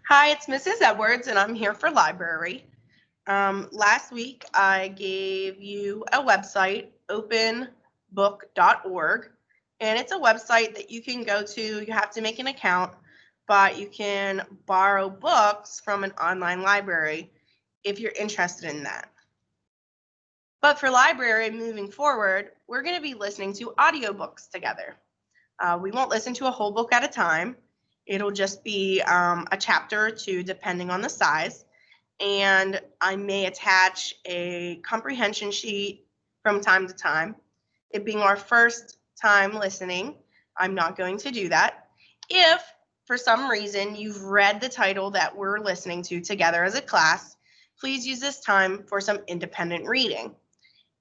Hi, it's Mrs. Edwards, and I'm here for library. Last week, I gave you a website, openbook.org, and it's a website that you can go to. You have to make an account, but you can borrow books from an online library if you're interested in that. But for library moving forward, we're going to be listening to audiobooks together. We won't listen to a whole book at a time. It'll just be a chapter or two, depending on the size. And I may attach a comprehension sheet from time to time. It being our first time listening, I'm not going to do that. If, for some reason, you've read the title that we're listening to together as a class, please use this time for some independent reading.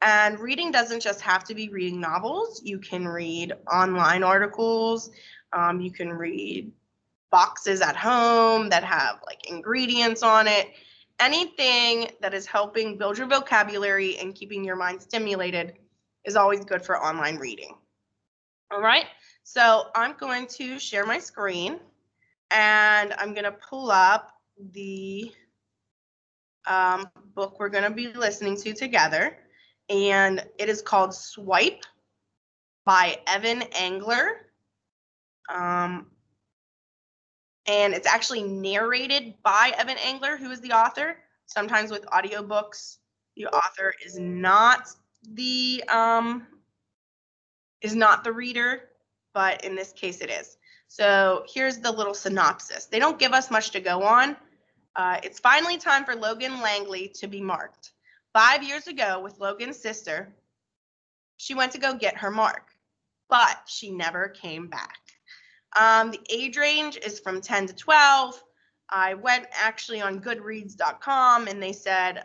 And reading doesn't just have to be reading novels. You can read online articles. You can read boxes at home that have like ingredients on it. Anything that is helping build your vocabulary and keeping your mind stimulated is always good for online reading. All right, so I'm going to share my screen and I'm going to pull up the book we're going to be listening to together. And it is called Swipe by Evan Engler. And it's actually narrated by Evan Engler, who is the author. Sometimes with audiobooks, the author is not the reader, but in this case it is. So here's the little synopsis. They don't give us much to go on. It's finally time for Logan Langley to be marked. 5 years ago, with Logan's sister, she went to go get her mark, but she never came back. The age range is from 10 to 12. I went actually on goodreads.com and they said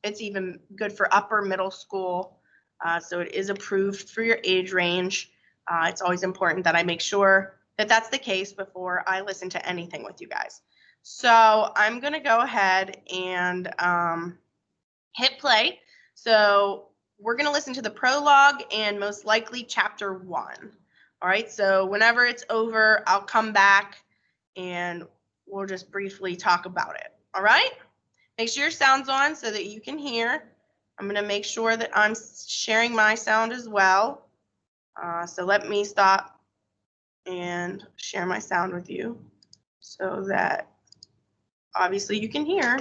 it's even good for upper middle school. So it is approved for your age range. It's always important that I make sure that that's the case before I listen to anything with you guys. So I'm going to go ahead and hit play. So we're going to listen to the prologue and most likely chapter 1. All right, so whenever it's over, I'll come back and we'll just briefly talk about it. All right, make sure your sound's on so that you can hear. I'm going to make sure that I'm sharing my sound as well. So let me stop and share my sound with you so that obviously you can hear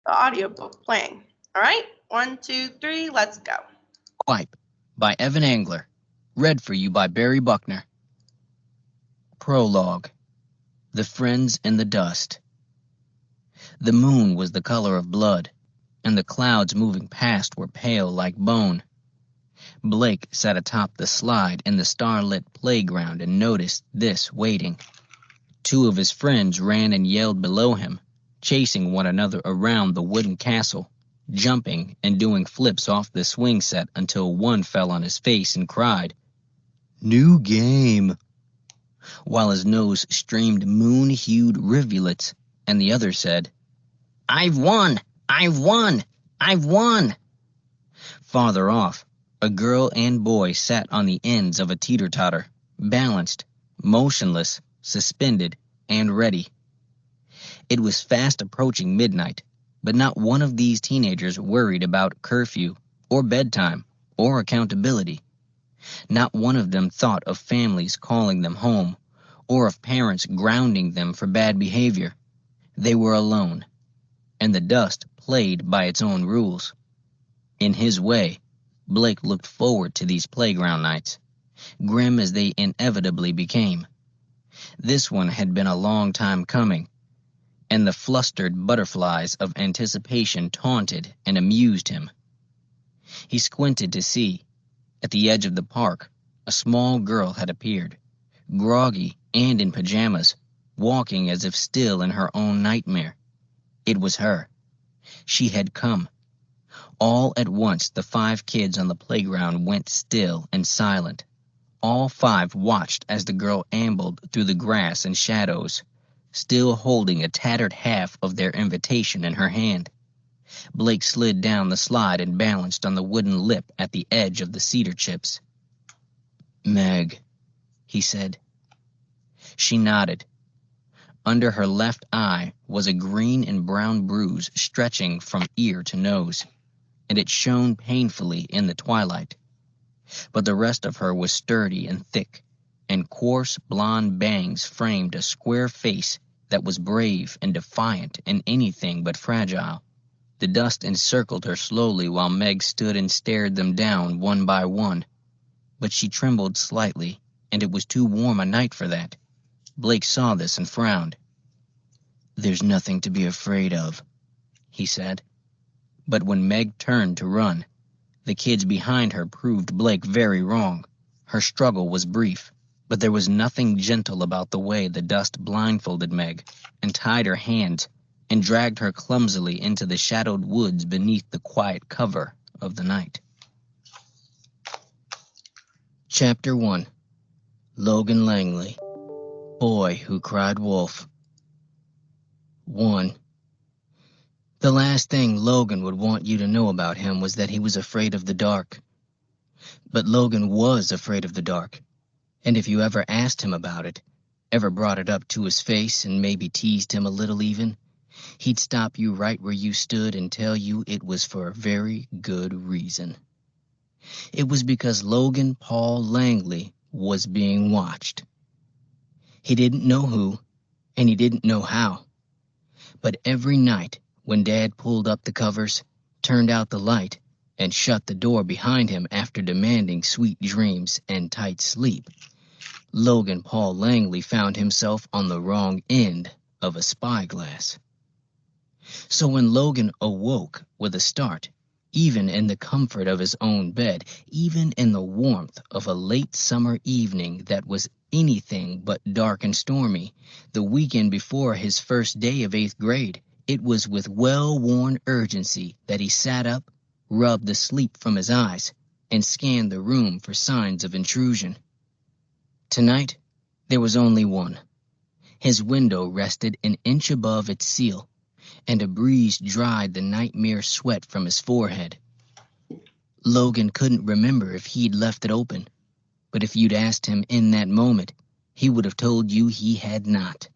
the audiobook playing. All right, 1, 2, 3, let's go. Swipe by Evan Engler. Read for you by Barry Buckner. Prologue. The Friends in the Dust. The moon was the color of blood, and the clouds moving past were pale like bone. Blake sat atop the slide in the starlit playground and noticed this waiting. 2 of his friends ran and yelled below him, chasing one another around the wooden castle, jumping and doing flips off the swing set until one fell on his face and cried, "New game," while his nose streamed moon-hued rivulets, and the other said, "I've won! I've won! I've won!" Farther off, a girl and boy sat on the ends of a teeter-totter, balanced, motionless, suspended, and ready. It was fast approaching midnight, but not one of these teenagers worried about curfew, or bedtime, or accountability. Not one of them thought of families calling them home, or of parents grounding them for bad behavior. They were alone, and the dust played by its own rules. In his way, Blake looked forward to these playground nights, grim as they inevitably became. This one had been a long time coming, and the flustered butterflies of anticipation taunted and amused him. He squinted to see, at the edge of the park, a small girl had appeared, groggy and in pajamas, walking as if still in her own nightmare. It was her. She had come. All at once, the 5 kids on the playground went still and silent. All 5 watched as the girl ambled through the grass and shadows, still holding a tattered half of their invitation in her hand. Blake slid down the slide and balanced on the wooden lip at the edge of the cedar chips. "Meg," he said. She nodded. Under her left eye was a green and brown bruise stretching from ear to nose, and it shone painfully in the twilight. But the rest of her was sturdy and thick, and coarse blonde bangs framed a square face that was brave and defiant and anything but fragile. The dust encircled her slowly while Meg stood and stared them down one by one. But she trembled slightly, and it was too warm a night for that. Blake saw this and frowned. "There's nothing to be afraid of," he said. But when Meg turned to run, the kids behind her proved Blake very wrong. Her struggle was brief, but there was nothing gentle about the way the dust blindfolded Meg and tied her hands and dragged her clumsily into the shadowed woods beneath the quiet cover of the night. Chapter 1. Logan Langley, Boy Who Cried Wolf. 1. The last thing Logan would want you to know about him was that he was afraid of the dark. But Logan was afraid of the dark, and if you ever asked him about it, ever brought it up to his face and maybe teased him a little even, he'd stop you right where you stood and tell you it was for a very good reason. It was because Logan Paul Langley was being watched. He didn't know who, and he didn't know how. But every night, when Dad pulled up the covers, turned out the light, and shut the door behind him after demanding sweet dreams and tight sleep, Logan Paul Langley found himself on the wrong end of a spyglass. So when Logan awoke with a start, even in the comfort of his own bed, even in the warmth of a late summer evening that was anything but dark and stormy, the weekend before his first day of 8th grade, it was with well-worn urgency that he sat up, rubbed the sleep from his eyes, and scanned the room for signs of intrusion. Tonight, there was only one. His window rested an inch above its seal, and a breeze dried the nightmare sweat from his forehead. Logan couldn't remember if he'd left it open, but if you'd asked him in that moment, he would have told you he had not.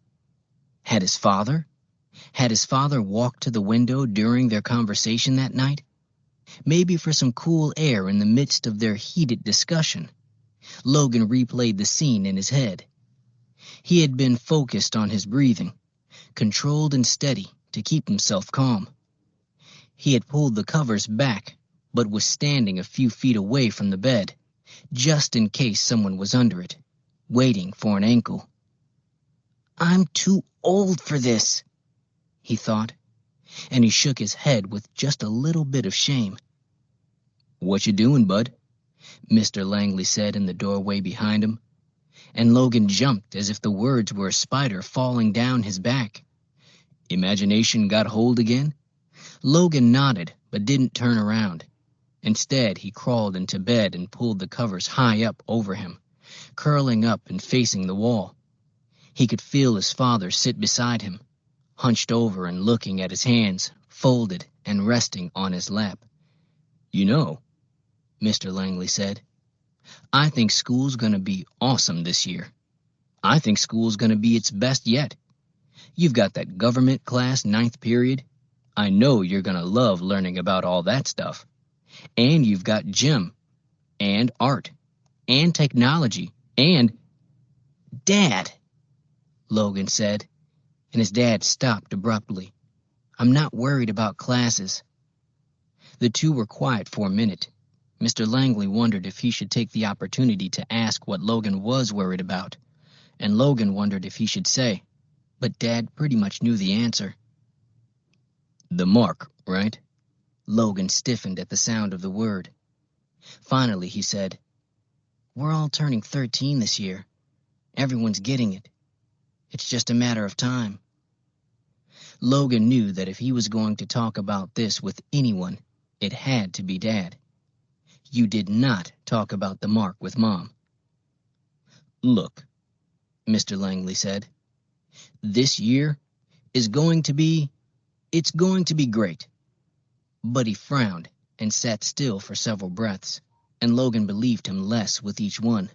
Had his father? Had his father walked to the window during their conversation that night? Maybe for some cool air in the midst of their heated discussion. Logan replayed the scene in his head. He had been focused on his breathing, controlled and steady to keep himself calm. He had pulled the covers back, but was standing a few feet away from the bed, just in case someone was under it, waiting for an ankle. "I'm too old for this," he thought, and he shook his head with just a little bit of shame. "What you doing, bud?" Mr. Langley said in the doorway behind him, and Logan jumped as if the words were a spider falling down his back. Imagination got hold again? Logan nodded, but didn't turn around. Instead, he crawled into bed and pulled the covers high up over him, curling up and facing the wall. He could feel his father sit beside him, hunched over and looking at his hands, folded and resting on his lap. "You know," Mr. Langley said, "I think school's gonna be awesome this year. I think school's gonna be its best yet. You've got that government class 9th period. I know you're gonna love learning about all that stuff. And you've got gym, and art, and technology, and—" "Dad," Logan said, and his dad stopped abruptly. "I'm not worried about classes." The two were quiet for a minute. Mr. Langley wondered if he should take the opportunity to ask what Logan was worried about, and Logan wondered if he should say, but Dad pretty much knew the answer. "The mark, right?" Logan stiffened at the sound of the word. Finally, he said, "We're all turning 13 this year. Everyone's getting it. It's just a matter of time." Logan knew that if he was going to talk about this with anyone, it had to be Dad. You did not talk about the mark with Mom. "Look," Mr. Langley said, "this year is going to be, it's going to be great." But he frowned and sat still for several breaths, and Logan believed him less with each one.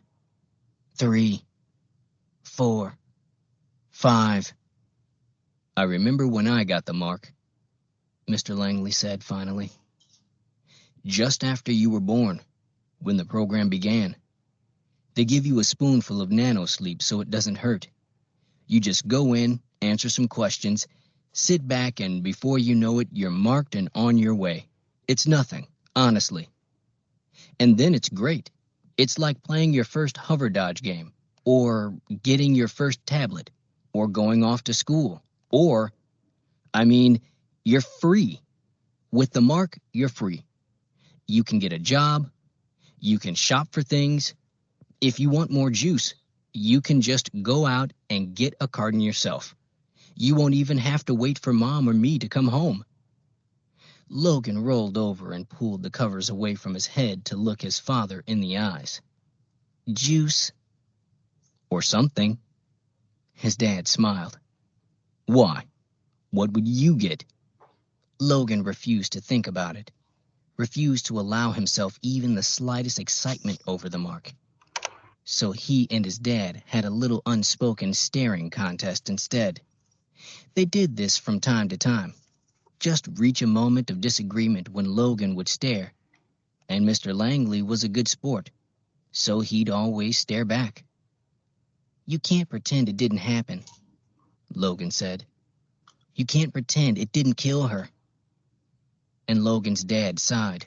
3, 4, 5. I remember when I got the mark, Mr. Langley said finally. Just after you were born, when the program began. They give you a spoonful of nanosleep so it doesn't hurt. You just go in, answer some questions, sit back, and before you know it, you're marked and on your way. It's nothing, honestly. And then it's great. It's like playing your first hover dodge game, or getting your first tablet, or going off to school, or, you're free. With the mark, you're free. You can get a job, you can shop for things. If you want more juice, you can just go out and get a carton yourself. You won't even have to wait for Mom or me to come home. Logan rolled over and pulled the covers away from his head to look his father in the eyes. Juice. Or something. His dad smiled. Why? What would you get? Logan refused to think about it, refused to allow himself even the slightest excitement over the mark. So he and his dad had a little unspoken staring contest instead. They did this from time to time. Just reach a moment of disagreement when Logan would stare. And Mr. Langley was a good sport, so he'd always stare back. You can't pretend it didn't happen, Logan said. You can't pretend it didn't kill her. And Logan's dad sighed.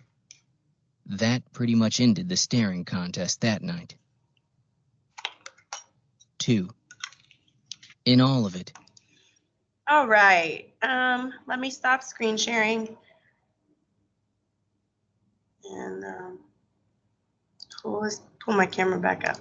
That pretty much ended the staring contest that night. 2. In all of it. All right. Let me stop screen sharing and pull my camera back up.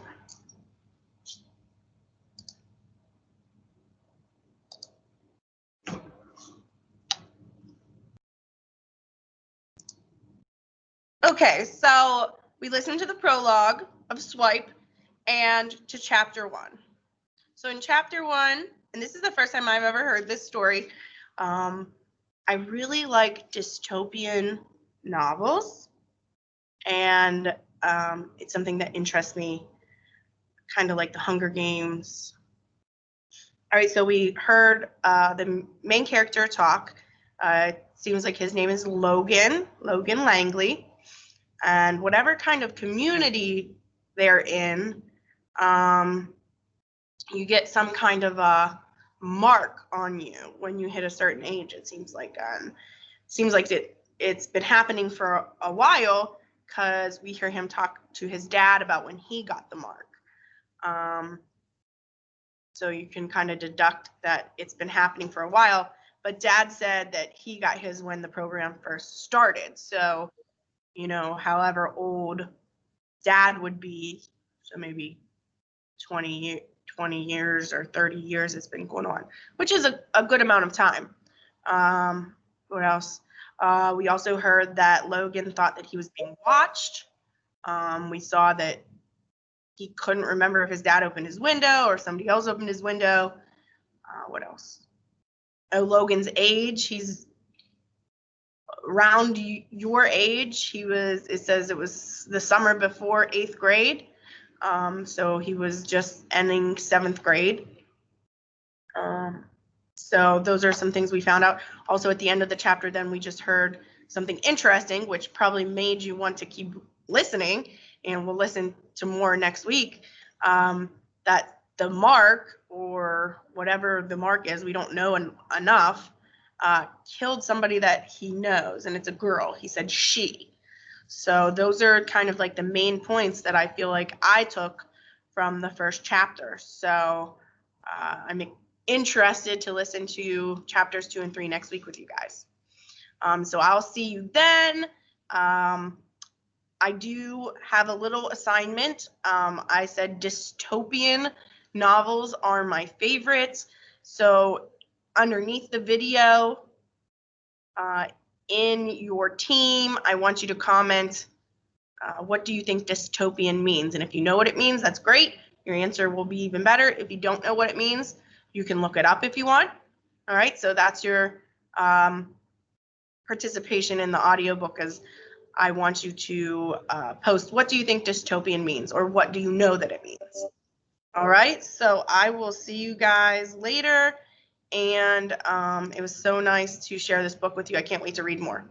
Okay, so we listened to the prologue of Swipe and to chapter 1. So in chapter 1, and this is the first time I've ever heard this story, I really like dystopian novels, and it's something that interests me, kind of like the Hunger Games. All right, so we heard the main character talk. Seems like his name is Logan Langley. And whatever kind of community they're in, you get some kind of a mark on you when you hit a certain age, it seems like. It's been happening for a while because we hear him talk to his dad about when he got the mark. So you can kind of deduct that it's been happening for a while. But Dad said that he got his when the program first started. So, however old Dad would be, so maybe 20 years or 30 years it's been going on, which is a good amount of time. What else? We also heard that Logan thought that he was being watched. We saw that he couldn't remember if his dad opened his window or somebody else opened his window. What else? Oh, Logan's age. He's around your age. It says it was the summer before 8th grade. So he was just ending 7th grade. So those are some things we found out. Also at the end of the chapter, then we just heard something interesting, which probably made you want to keep listening, and we'll listen to more next week, that the mark, or whatever the mark is, we don't know enough, killed somebody that he knows, and it's a girl. He said she. So those are kind of like the main points that I feel like I took from the first chapter. So I'm interested to listen to chapters 2 and 3 next week with you guys. So I'll see you then. I do have a little assignment. I said dystopian novels are my favorites. So underneath the video, in your team, I want you to comment, what do you think dystopian means? And if you know what it means, that's great. Your answer will be even better. If you don't know what it means, you can look it up if you want. All right, so that's your participation in the audiobook, as I want you to post, what do you think dystopian means, or what do you know that it means? All right, so I will see you guys later, and it was so nice to share this book with you. I can't wait to read more.